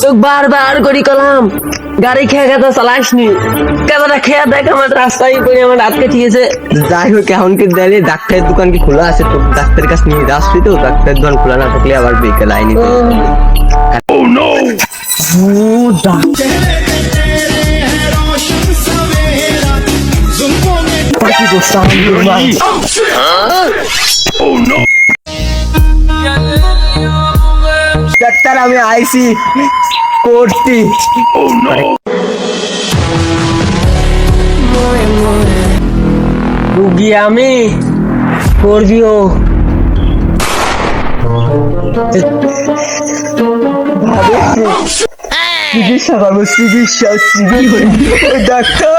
তো বারবার করি কলাম গাড়ি খেয়ে খেতে চালাইসনি কেদারা খেয়ে দেখ আমার রাস্তায় করে আমার আটকে ঠিক আছে। যাই হোক এখন কি দাঁড়ি ডাক্তারের দোকান কি খোলা আছে? তো ডাক্তারের কাছে নিয়ে আসছি, তো ডাক্তারের দোকান খোলা না থাকলে আবার বিকেল আইনি ডাক্তার আমি আইসি করছি। রুগী আমি করবিও চিকিৎসা করবো, চিকিৎসা ডাক্তার